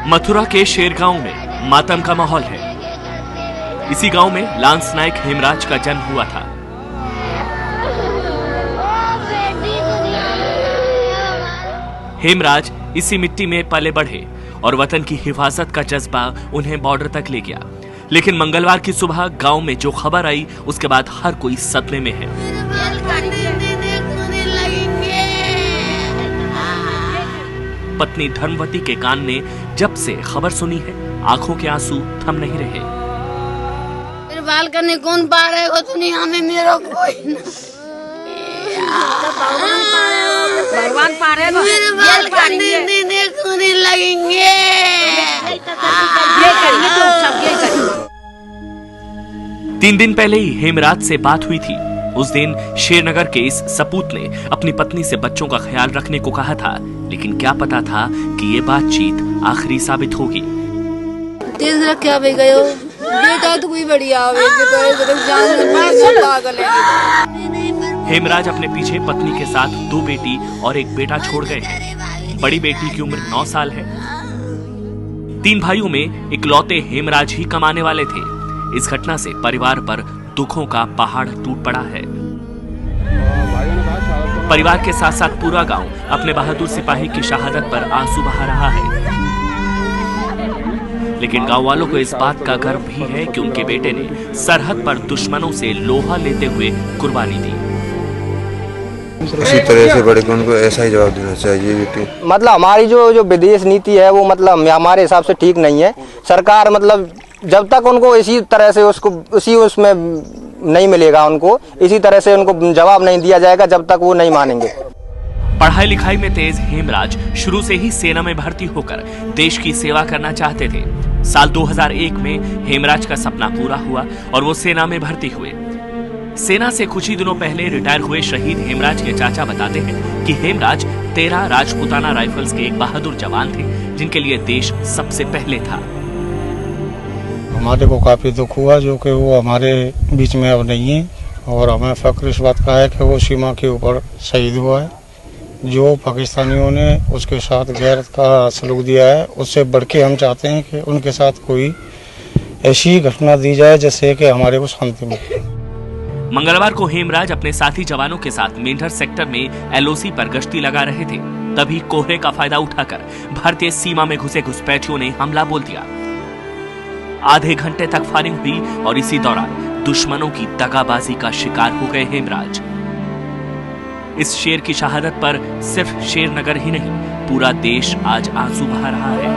मथुरा के शेर गांव में मातम का माहौल है। इसी गांव में लांस नायक हेमराज का जन्म हुआ था। हेमराज इसी मिट्टी में पले बढ़े और वतन की हिफाजत का जज्बा उन्हें बॉर्डर तक ले गया। लेकिन मंगलवार की सुबह गांव में जो खबर आई, उसके बाद हर कोई सदमे में है। पत्नी धर्मवती के कान ने जब से खबर सुनी है, आंखों के आंसू थम नहीं रहे। मेरे बाल करने कौन पा रहे हो दुनिया में, मेरा कोई भगवान पा रहे हो। मेरे बाल करने देखने लगेंगे। 3 दिन पहले ही हेमराज से बात हुई थी। उस दिन शेरनगर के इस सपूत ने अपनी पत्नी से बच्चों का ख्याल रखने को कहा था, लेकिन क्या पता था कि ये बातचीत आखिरी साबित होगी। तेज रखा भी गयो बेटा तो कोई बढ़िया पागल है। हेमराज अपने पीछे पत्नी के साथ 2 बेटी और 1 बेटा छोड़ गए हैं। बड़ी बेटी की उम्र 9 साल है। 3 भाइयों में इकलौते हेमराज ही कमाने वाले थे। इस घटना से परिवार पर दुखों का पहाड़ टूट पड़ा है। परिवार के साथ साथ पूरा गांव अपने बहादुर सिपाही की शहादत पर आंसू बहा रहा है। लेकिन गांव वालों को इस बात का गर्व भी है कि उनके बेटे ने सरहद पर दुश्मनों से लोहा लेते हुए कुर्बानी दी। इसी तरह से बड़े को उनको ऐसा ही जवाब देना चाहिए कि मतलब हमारी जो विदेश नीति है वो मतलब हमारे हिसाब से ठीक नहीं है। सरकार मतलब जब तक उनको इसी तरह से उसमें नहीं मिलेगा, उनको इसी तरह से उनको जवाब नहीं दिया जाएगा, जब तक वो नहीं मानेंगे। पढ़ाई लिखाई में तेज हेमराज शुरू से ही सेना में भर्ती होकर देश की सेवा करना चाहते थे। साल 2001 में हेमराज का सपना पूरा हुआ और वो सेना में भर्ती हुए। सेना से कुछ ही दिनों पहले रिटायर हुए शहीद हेमराज के चाचा बताते हैं कि हेमराज 13 राजपूताना राइफल्स के एक बहादुर जवान थे, जिनके लिए देश सबसे पहले था। हमारे को काफी दुख हुआ जो कि वो हमारे बीच में अब नहीं है, और हमें फक्र इस बात का है कि वो सीमा के ऊपर शहीद हुआ है। जो पाकिस्तानियों ने उसके साथ गैरत का सलूक दिया है, उससे बढ़ के हम चाहते हैं कि उनके साथ कोई ऐसी घटना दी जाए जिससे कि हमारे को शांति मिले। मंगलवार को हेमराज अपने साथी जवानों के साथ मेंढर सेक्टर में एलओसी पर गश्ती लगा रहे थे। तभी कोहरे का फायदा उठाकर भारतीय सीमा में घुसे घुसपैठियों ने हमला बोल दिया। आधे घंटे तक फायरिंग हुई और इसी दौरान दुश्मनों की दगाबाजी का शिकार हो गए हेमराज। इस शेर की शहादत पर सिर्फ शेरनगर ही नहीं, पूरा देश आज आंसू बहा रहा है।